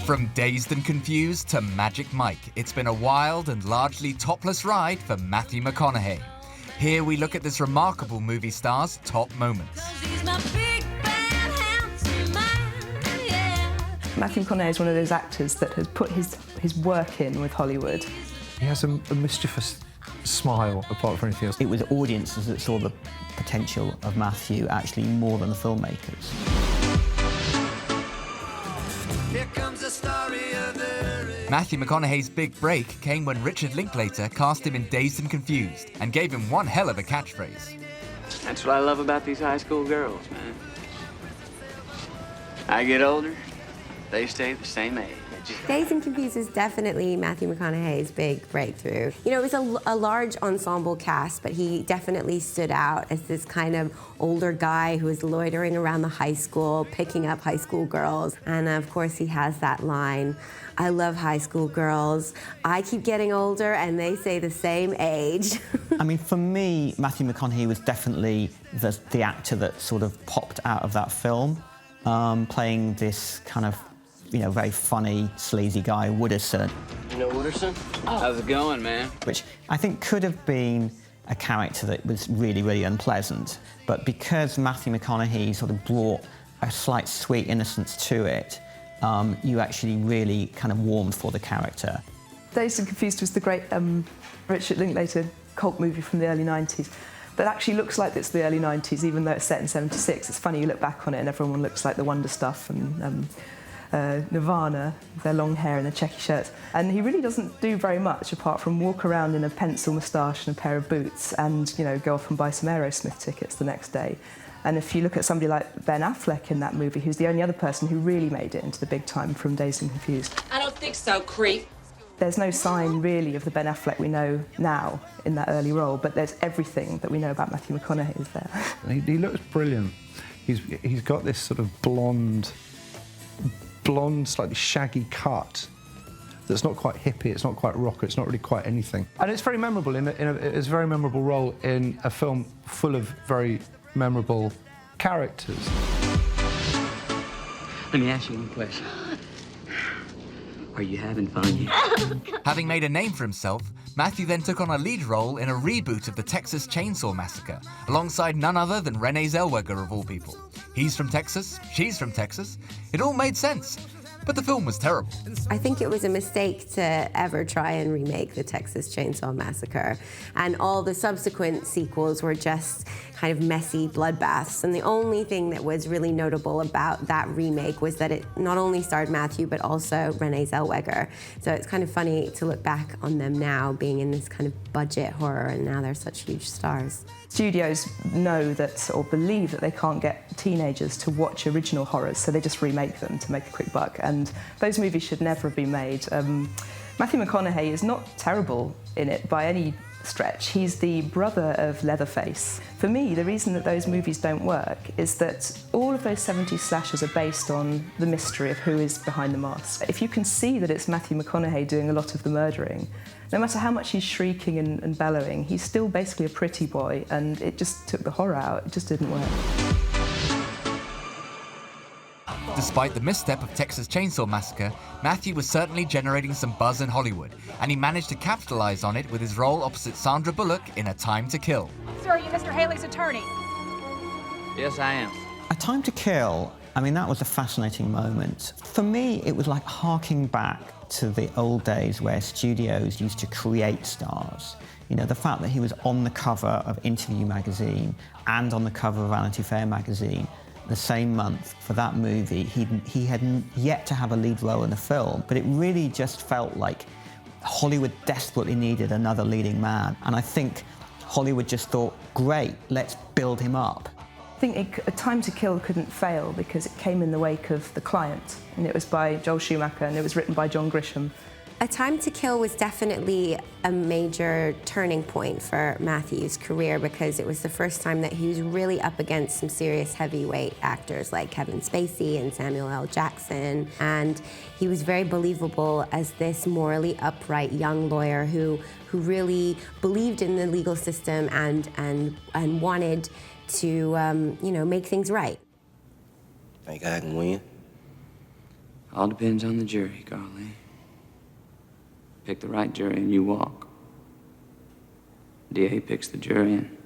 From Dazed and Confused to Magic Mike, it's been a wild and largely topless ride for Matthew McConaughey. Here we look at this remarkable movie star's top moments. Matthew McConaughey is one of those actors that has put his work in with Hollywood. He has a mischievous smile, apart from anything else. It was audiences that saw the potential of Matthew actually more than the filmmakers. Here comes the story of Matthew McConaughey's big break came when Richard Linklater cast him in Dazed and Confused and gave him one hell of a catchphrase. That's what I love about these high school girls, man. I get older, they stay the same age. Dazed and Confused is definitely Matthew McConaughey's big breakthrough. You know, it was a large ensemble cast, but he definitely stood out as this kind of older guy who was loitering around the high school, picking up high school girls. And of course, he has that line, "I love high school girls. I keep getting older and they say the same age." I mean, for me, Matthew McConaughey was definitely the actor that sort of popped out of that film, playing this kind of, you know, very funny, sleazy guy, Wooderson. You know Wooderson? Oh. How's it going, man? Which I think could have been a character that was really, really unpleasant. But because Matthew McConaughey sort of brought a slight sweet innocence to it, you actually really kind of warmed for the character. Dazed and Confused was the great Richard Linklater cult movie from the early 90s. That actually looks like it's the early 90s, even though it's set in 76. It's funny, you look back on it and everyone looks like the Wonder Stuff and Nirvana, with their long hair and their checky shirts. And he really doesn't do very much apart from walk around in a pencil moustache and a pair of boots and, you know, go off and buy some Aerosmith tickets the next day. And if you look at somebody like Ben Affleck in that movie, who's the only other person who really made it into the big time from Dazed and Confused. I don't think so, creep. There's no sign, really, of the Ben Affleck we know now in that early role, but there's everything that we know about Matthew McConaughey is there. He looks brilliant. He's got this sort of blonde, slightly shaggy cut that's not quite hippie, it's not quite rocker, it's not really quite anything. And it's very memorable, it's a very memorable role in a film full of very memorable characters. Let me ask you one question. Are you having fun yet? Having made a name for himself, Matthew then took on a lead role in a reboot of the Texas Chainsaw Massacre, alongside none other than Renee Zellweger of all people. He's from Texas, she's from Texas. It all made sense, but the film was terrible. I think it was a mistake to ever try and remake the Texas Chainsaw Massacre. And all the subsequent sequels were just kind of messy bloodbaths. And the only thing that was really notable about that remake was that it not only starred Matthew, but also Renee Zellweger. So it's kind of funny to look back on them now, being in this kind of budget horror, and now they're such huge stars. Studios know that, or believe that they can't get teenagers to watch original horrors, so they just remake them to make a quick buck, and those movies should never have been made. Matthew McConaughey is not terrible in it by any stretch. He's the brother of Leatherface. For me, the reason that those movies don't work is that all of those 70s slashers are based on the mystery of who is behind the mask. If you can see that it's Matthew McConaughey doing a lot of the murdering, no matter how much he's shrieking and bellowing, he's still basically a pretty boy, and it just took the horror out. It just didn't work. Despite the misstep of Texas Chainsaw Massacre, Matthew was certainly generating some buzz in Hollywood, and he managed to capitalize on it with his role opposite Sandra Bullock in A Time to Kill. Sir, are you Mr. Haley's attorney? Yes, I am. A Time to Kill, I mean, that was a fascinating moment. For me, it was like harking back to the old days where studios used to create stars. You know, the fact that he was on the cover of Interview magazine and on the cover of Vanity Fair magazine the same month for that movie. He had yet to have a lead role in a film, but it really just felt like Hollywood desperately needed another leading man. And I think Hollywood just thought, great, let's build him up. I think A Time to Kill couldn't fail because it came in the wake of The Client, and it was by Joel Schumacher, and it was written by John Grisham. A Time to Kill was definitely a major turning point for Matthew's career because it was the first time that he was really up against some serious heavyweight actors like Kevin Spacey and Samuel L. Jackson, and he was very believable as this morally upright young lawyer who really believed in the legal system and wanted to make things right. Think I can win? All depends on the jury, Carly. Pick the right jury and you walk. DA picks the jury and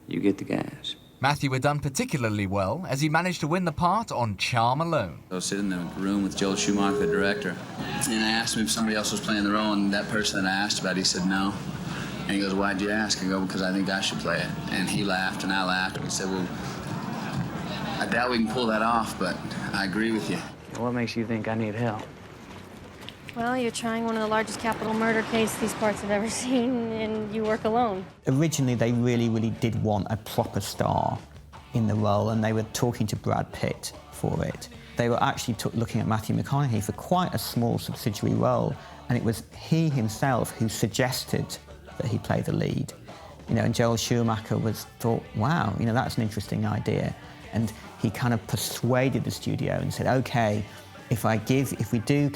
you get the gas. Matthew had done particularly well as he managed to win the part on charm alone. I was sitting in the room with Joel Schumacher, the director, and I asked him if somebody else was playing the role, and that person that I asked about, he said no. And he goes, "Why'd you ask?" I go, "Because I think I should play it." And he laughed and I laughed, and he said, "Well, I doubt we can pull that off, but I agree with you." What makes you think I need help? Well, you're trying one of the largest capital murder cases these parts have ever seen, and you work alone. Originally, they really did want a proper star in the role, and they were talking to Brad Pitt for it. They were actually looking at Matthew McConaughey for quite a small subsidiary role, and it was he himself who suggested that he play the lead. You know, and Joel Schumacher thought, wow, you know, that's an interesting idea. And he kind of persuaded the studio and said, okay, if we do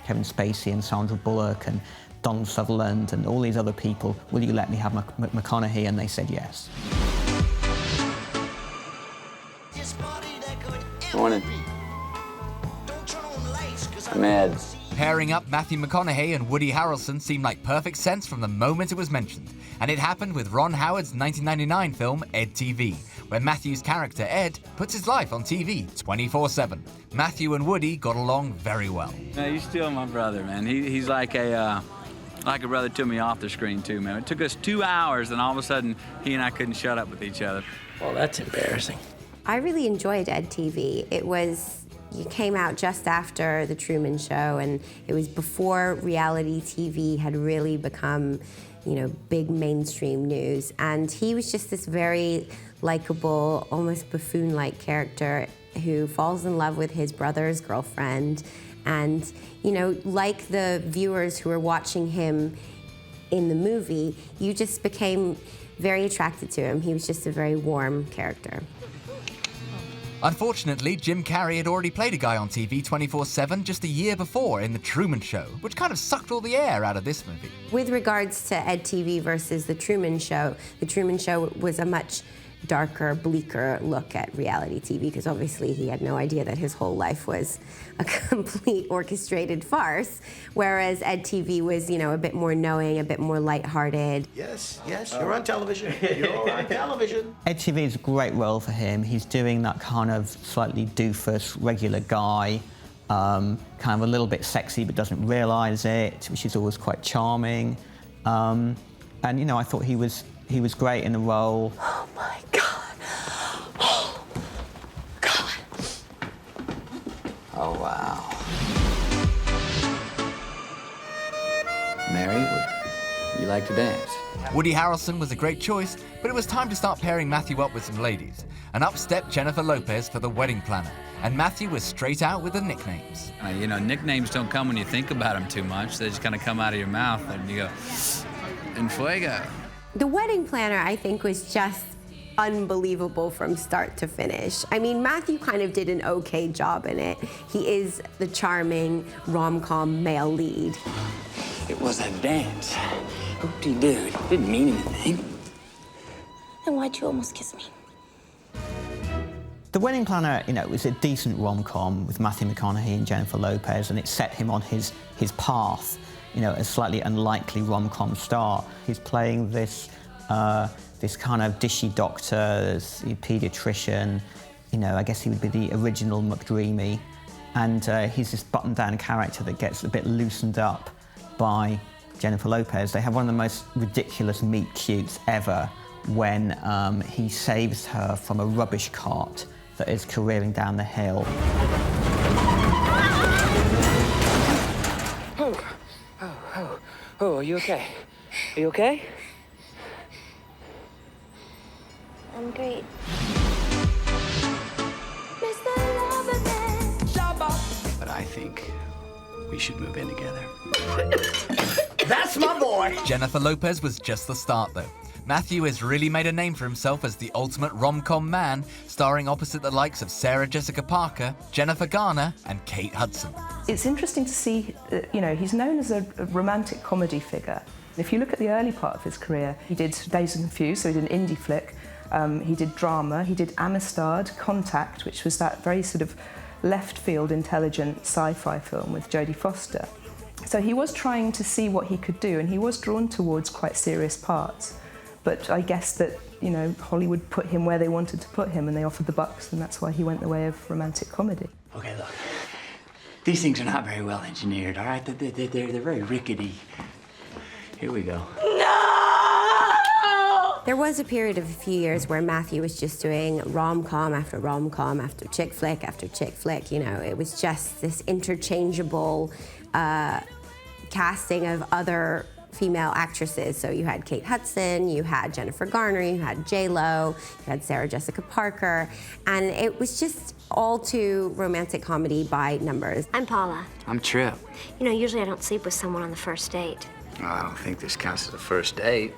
Kevin Spacey and Sandra Bullock and Donald Sutherland and all these other people, will you let me have McConaughey? And they said yes. Morning. I'm Ed. Pairing up Matthew McConaughey and Woody Harrelson seemed like perfect sense from the moment it was mentioned. And it happened with Ron Howard's 1999 film, Ed TV, where Matthew's character, Ed, puts his life on TV 24/7. Matthew and Woody got along very well. He's still my brother, man. He's like a brother to me off the screen, too, man. It took us 2 hours, and all of a sudden, he and I couldn't shut up with each other. Well, that's embarrassing. I really enjoyed Ed TV. You came out just after The Truman Show, and it was before reality TV had really become, you know, big mainstream news. And he was just this very likable, almost buffoon-like character who falls in love with his brother's girlfriend. And, you know, like the viewers who were watching him in the movie, you just became very attracted to him. He was just a very warm character. Unfortunately, Jim Carrey had already played a guy on TV 24/7 just a year before in The Truman Show, which kind of sucked all the air out of this movie. With regards to Ed TV versus The Truman Show was a much darker, bleaker look at reality TV, because obviously he had no idea that his whole life was a complete orchestrated farce, whereas Ed TV was, you know, a bit more knowing, a bit more lighthearted. Yes, you're on television. You're on television. Ed TV is a great role for him. He's doing that kind of slightly doofus, regular guy, kind of a little bit sexy but doesn't realise it, which is always quite charming. And, you know, I thought he was great in the role. Oh my God. Oh, God. Oh, wow. Mary, you like to dance? Woody Harrelson was a great choice, but it was time to start pairing Matthew up with some ladies. And up stepped Jennifer Lopez for The Wedding Planner, and Matthew was straight out with the nicknames. You know, nicknames don't come when you think about them too much. They just kind of come out of your mouth, and you go, "En fuego." The Wedding Planner, I think, was just unbelievable from start to finish. I mean, Matthew kind of did an okay job in it. He is the charming rom-com male lead. It was a dance. Oop-de-doo. Didn't mean anything. Then why'd you almost kiss me? The Wedding Planner, you know, was a decent rom-com with Matthew McConaughey and Jennifer Lopez, and it set him on his path, you know, a slightly unlikely rom-com star. He's playing this kind of dishy doctor, this paediatrician. You know, I guess he would be the original McDreamy. And he's this buttoned-down character that gets a bit loosened up by Jennifer Lopez. They have one of the most ridiculous meet-cutes ever when he saves her from a rubbish cart that is careering down the hill. Oh, are you okay? Are you okay? I'm great. But I think we should move in together. That's my boy. Jennifer Lopez was just the start, though. Matthew has really made a name for himself as the ultimate rom-com man, starring opposite the likes of Sarah Jessica Parker, Jennifer Garner, and Kate Hudson. It's interesting to see, you know, he's known as a romantic comedy figure. If you look at the early part of his career, he did Dazed and Confused, so he did an indie flick. He did drama, he did Amistad, Contact, which was that very sort of left-field, intelligent sci-fi film with Jodie Foster. So he was trying to see what he could do, and he was drawn towards quite serious parts. But I guess that, you know, Hollywood put him where they wanted to put him, and they offered the bucks, and that's why he went the way of romantic comedy. Okay, look. These things are not very well engineered, all right? They're very rickety. Here we go. There was a period of a few years where Matthew was just doing rom-com after rom-com after chick flick after chick flick. You know, it was just this interchangeable casting of other female actresses. So you had Kate Hudson, you had Jennifer Garner, you had J-Lo, you had Sarah Jessica Parker, and it was just all too romantic comedy by numbers. I'm Paula. I'm Trip. You know, usually I don't sleep with someone on the first date. Oh, I don't think this counts as a first date.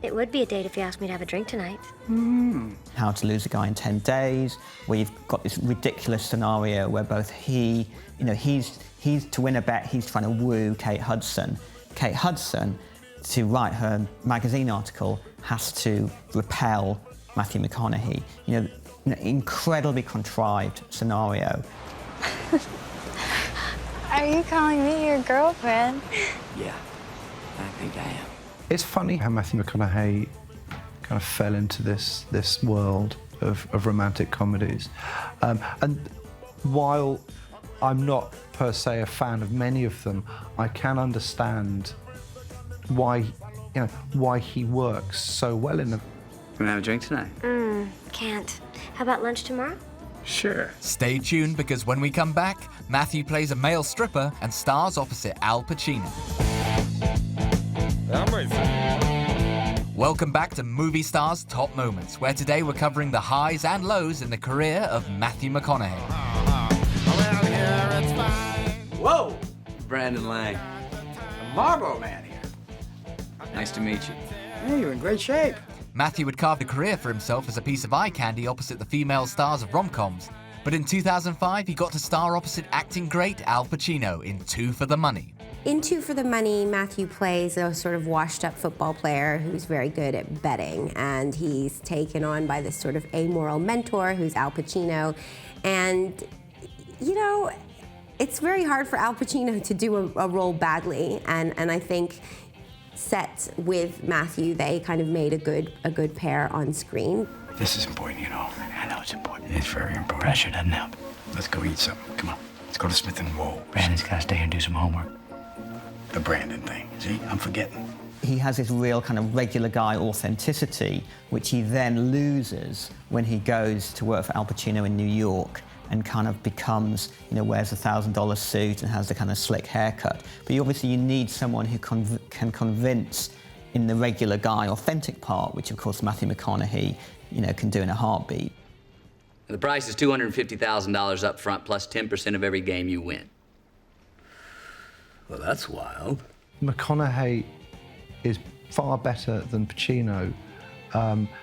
It would be a date if you asked me to have a drink tonight. How to Lose a Guy in 10 Days, where you've got this ridiculous scenario where both he's to win a bet, he's trying to woo Kate Hudson. Kate Hudson, to write her magazine article, has to repel Matthew McConaughey. You know, incredibly contrived scenario. Are you calling me your girlfriend? Yeah, I think I am. It's funny how Matthew McConaughey kind of fell into this world of romantic comedies. And while I'm not per se a fan of many of them, I can understand why he works so well in them. Gonna have a drink tonight? Can't. How about lunch tomorrow? Sure. Stay tuned, because when we come back, Matthew plays a male stripper and stars opposite Al Pacino. Welcome back to Movie Stars Top Moments, where today we're covering the highs and lows in the career of Matthew McConaughey. Whoa! Brandon Lang. The Marlboro Man here. Nice to meet you. Hey, you're in great shape. Matthew had carved a career for himself as a piece of eye candy opposite the female stars of rom-coms. But in 2005, he got to star opposite acting great Al Pacino in Two for the Money. In Two for the Money, Matthew plays a sort of washed-up football player who's very good at betting, and he's taken on by this sort of amoral mentor who's Al Pacino. And, you know, it's very hard for Al Pacino to do a role badly, and I think set with Matthew, they kind of made a good pair on screen. This is important, you know. I know it's important. It's very important. Pressure doesn't help. Let's go eat something. Come on. Let's go to Smith & Whoa. Brandon's got to stay here and do some homework. The Brandon thing. See, I'm forgetting. He has this real kind of regular guy authenticity, which he then loses when he goes to work for Al Pacino in New York and kind of becomes, you know, wears a $1,000 suit and has the kind of slick haircut. But obviously you need someone who can convince in the regular guy authentic part, which of course Matthew McConaughey, you know, can do in a heartbeat. The price is $250,000 up front plus 10% of every game you win. Well, that's wild. McConaughey is far better than Pacino,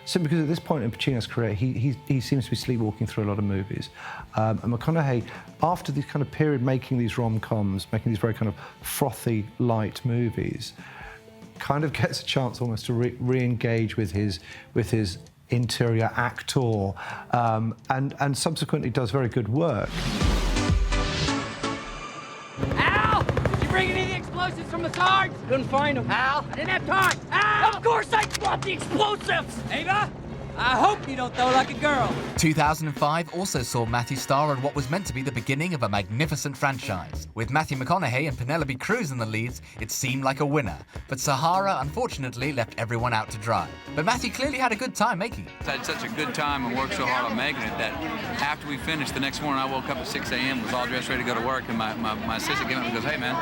simply because at this point in Pacino's career, he seems to be sleepwalking through a lot of movies. And McConaughey, after this kind of period making these rom-coms, making these very kind of frothy, light movies, kind of gets a chance almost to re-engage with his interior actor, and subsequently does very good work. Al! Did you bring any of the explosives from the SARS? Couldn't find them. Al! I didn't have time. Al! Of course I brought the explosives! Ava, I hope you don't throw like a girl. 2005 also saw Matthew star in what was meant to be the beginning of a magnificent franchise. With Matthew McConaughey and Penelope Cruz in the leads, it seemed like a winner. But Sahara, unfortunately, left everyone out to dry. But Matthew clearly had a good time making it. I had such a good time and worked so hard on making it that after we finished, the next morning I woke up at 6 a.m., was all dressed ready to go to work, and my assistant came up and goes, "Hey, man,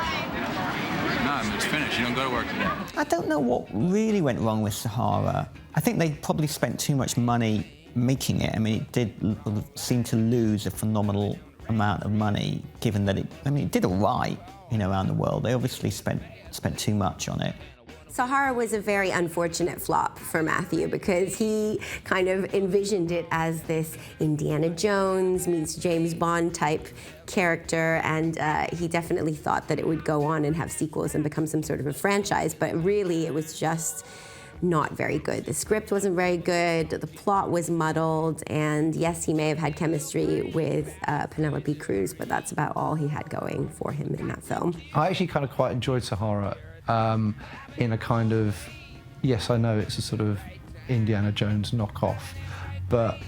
no, it's finished. You don't go to work today." I don't know what really went wrong with Sahara. I think they probably spent too much money making it. I mean, it did seem to lose a phenomenal amount of money, given that it did all right, you know, around the world. They obviously spent too much on it. Sahara was a very unfortunate flop for Matthew because he kind of envisioned it as this Indiana Jones meets James Bond type character, and he definitely thought that it would go on and have sequels and become some sort of a franchise, but really it was just not very good. The script wasn't very good, the plot was muddled, and yes, he may have had chemistry with Penelope Cruz, but that's about all he had going for him in that film. I actually kind of quite enjoyed Sahara in a kind of, yes, I know it's a sort of Indiana Jones knockoff, but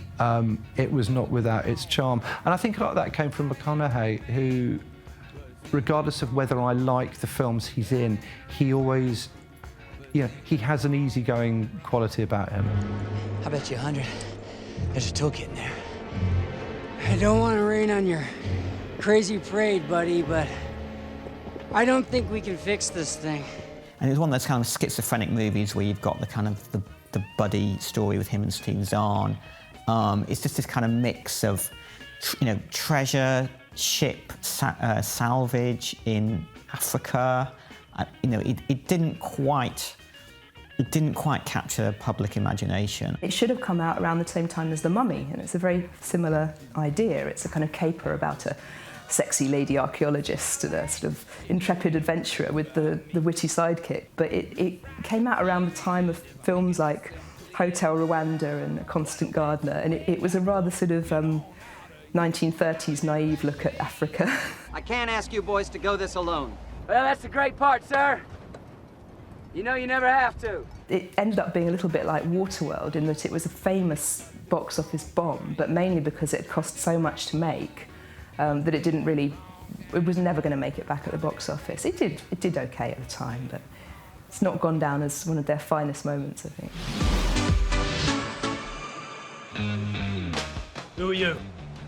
it was not without its charm. And I think a lot of that came from McConaughey, who, regardless of whether I like the films he's in, he always, he has an easygoing quality about him. I'll bet you 100. There's a toolkit in there. I don't want to rain on your crazy parade, buddy, but I don't think we can fix this thing. And it's one of those kind of schizophrenic movies where you've got the kind of the buddy story with him and Steve Zahn. It's just this kind of mix of, treasure, ship, salvage in Africa. It didn't quite capture public imagination. It should have come out around the same time as The Mummy, and it's a very similar idea. It's a kind of caper about a sexy lady archaeologist and a sort of intrepid adventurer with the witty sidekick. But it came out around the time of films like Hotel Rwanda and A Constant Gardener, and it was a rather sort of 1930s naive look at Africa. I can't ask you boys to go this alone. Well, that's the great part, sir. You know you never have to. It ended up being a little bit like Waterworld in that it was a famous box office bomb, but mainly because it cost so much to make that it was never going to make it back at the box office. It did okay at the time, but it's not gone down as one of their finest moments, I think. Who are you?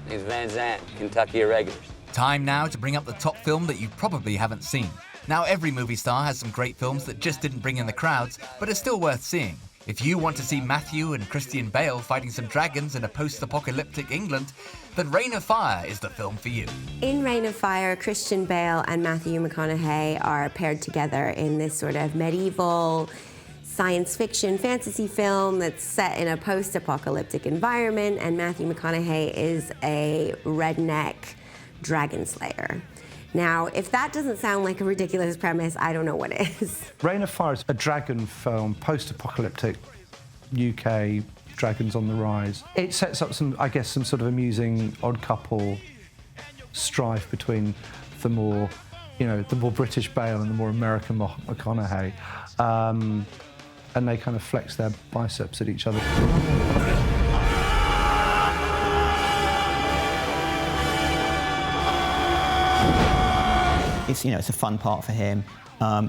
Name's Van Zant, Kentucky Irregulars. Time now to bring up the top film that you probably haven't seen. Now, every movie star has some great films that just didn't bring in the crowds, but are still worth seeing. If you want to see Matthew and Christian Bale fighting some dragons in a post-apocalyptic England, then Reign of Fire is the film for you. In Reign of Fire, Christian Bale and Matthew McConaughey are paired together in this sort of medieval science fiction fantasy film that's set in a post-apocalyptic environment, and Matthew McConaughey is a redneck dragon slayer. Now, if that doesn't sound like a ridiculous premise, I don't know what is. Reign of Fire is a dragon film, post-apocalyptic UK, dragons on the rise. It sets up some sort of amusing odd couple strife between the more British Bale and the more American McConaughey. And they kind of flex their biceps at each other. It's a fun part for him.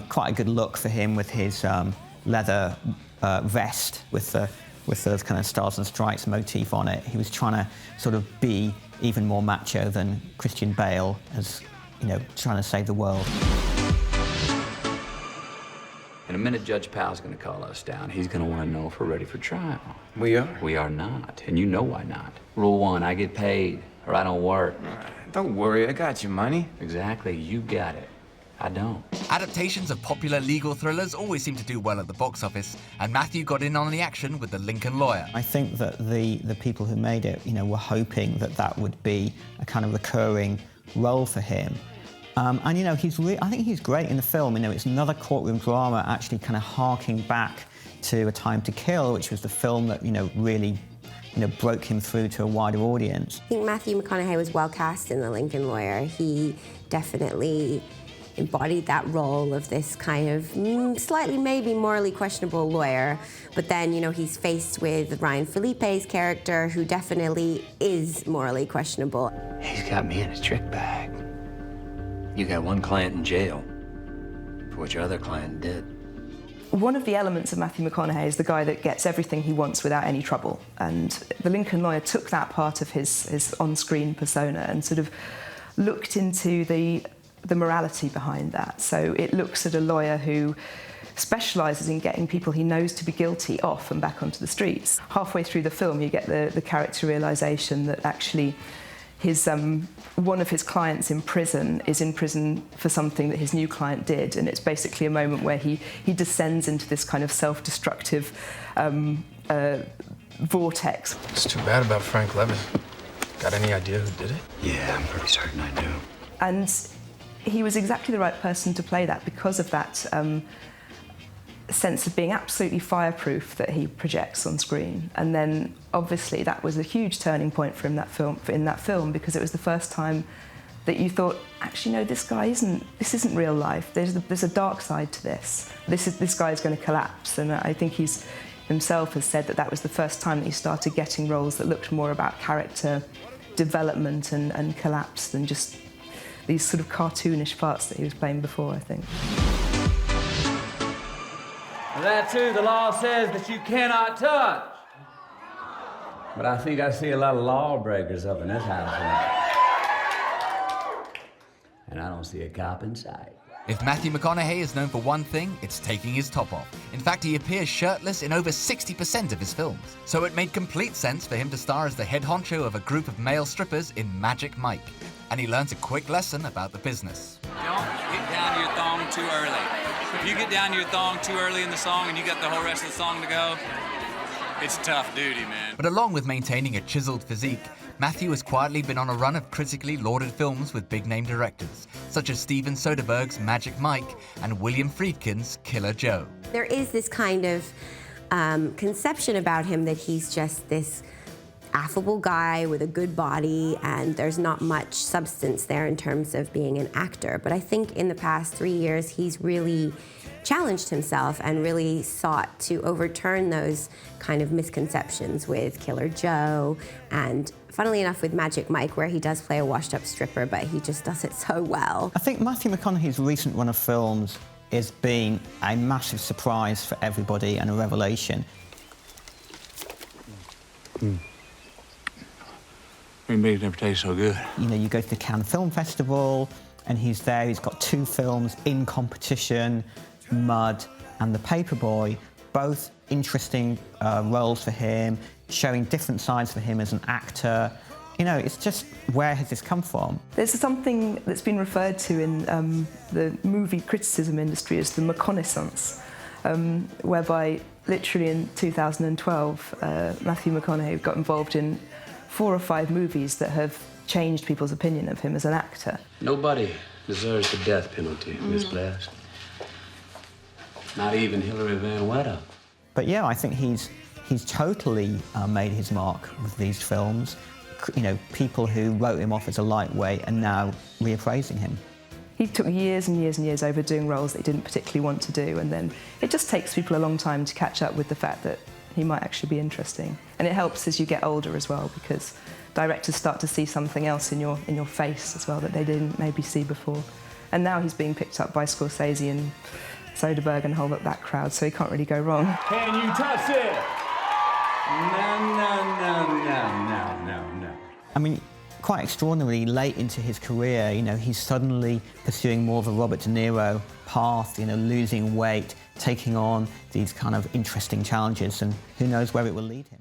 Quite a good look for him with his leather vest with those kind of stars and stripes motif on it. He was trying to sort of be even more macho than Christian Bale, as trying to save the world. In a minute, Judge Powell's going to call us down. He's going to want to know if we're ready for trial. We are? We are not, and you know why not. Rule 1, I get paid, or I don't work. Don't worry, I got your money. Exactly, you got it. I don't. Adaptations of popular legal thrillers always seem to do well at the box office, and Matthew got in on the action with The Lincoln Lawyer. I think that the people who made it, were hoping that would be a kind of recurring role for him. And I think he's great in the film. It's another courtroom drama, actually kind of harking back to A Time to Kill, which was the film that really broke him through to a wider audience. I think Matthew McConaughey was well cast in The Lincoln Lawyer. He definitely embodied that role of this kind of slightly maybe morally questionable lawyer. But then, he's faced with Ryan Philippe's character, who definitely is morally questionable. He's got me in his trick bag. You got one client in jail for what your other client did. One of the elements of Matthew McConaughey is the guy that gets everything he wants without any trouble. And The Lincoln Lawyer took that part of his on-screen persona and sort of looked into the morality behind that. So it looks at a lawyer who specialises in getting people he knows to be guilty off and back onto the streets. Halfway through the film, you get the character realisation that actually one of his clients in prison is in prison for something that his new client did, and it's basically a moment where he descends into this kind of self-destructive vortex. It's too bad about Frank Levin. Got any idea who did it? Yeah, I'm pretty certain I do. And he was exactly the right person to play that because of that sense of being absolutely fireproof that he projects on screen. And then, obviously, that was a huge turning point for him in that film, because it was the first time that you thought, actually, no, this isn't real life. There's a dark side to this. This guy is going to collapse. And I think he's himself has said that was the first time that he started getting roles that looked more about character development and collapse than just these sort of cartoonish parts that he was playing before, I think. That too, the law says that you cannot touch. But I think I see a lot of lawbreakers up in this house tonight. And I don't see a cop in sight. If Matthew McConaughey is known for one thing, it's taking his top off. In fact, he appears shirtless in over 60% of his films. So it made complete sense for him to star as the head honcho of a group of male strippers in Magic Mike. And he learns a quick lesson about the business. Don't get down to your thong too early. If you get down to your thong too early in the song and you got the whole rest of the song to go, it's tough duty, man. But along with maintaining a chiseled physique, Matthew has quietly been on a run of critically lauded films with big-name directors, such as Steven Soderbergh's Magic Mike and William Friedkin's Killer Joe. There is this kind of conception about him that he's just this affable guy with a good body, and there's not much substance there in terms of being an actor. But I think in the past 3 years, he's really challenged himself and really sought to overturn those kind of misconceptions with Killer Joe and, funnily enough, with Magic Mike, where he does play a washed-up stripper, but he just does it so well. I think Matthew McConaughey's recent run of films has been a massive surprise for everybody and a revelation. Green beans never taste so good. You know, you go to the Cannes Film Festival, and he's there. He's got 2 films in competition, Mud and The Paperboy, both interesting roles for him, showing different sides for him as an actor. You know, it's just, where has this come from? There's something that's been referred to in the movie criticism industry as the McConaissance, whereby literally in 2012, Matthew McConaughey got involved in 4 or 5 movies that have changed people's opinion of him as an actor. Nobody deserves the death penalty, Miss Blast. Not even Hillary Van Wetter. But yeah, I think he's totally made his mark with these films. You know, people who wrote him off as a lightweight are now reappraising him. He took years and years and years over doing roles that he didn't particularly want to do, and then it just takes people a long time to catch up with the fact that he might actually be interesting. And it helps as you get older as well, because directors start to see something else in your face as well that they didn't maybe see before. And now he's being picked up by Scorsese and Soderbergh and that crowd, so he can't really go wrong. Can you touch it? No. I mean, quite extraordinarily, late into his career, you know, he's suddenly pursuing more of a Robert De Niro path, you know, losing weight, taking on these kind of interesting challenges, and who knows where it will lead him.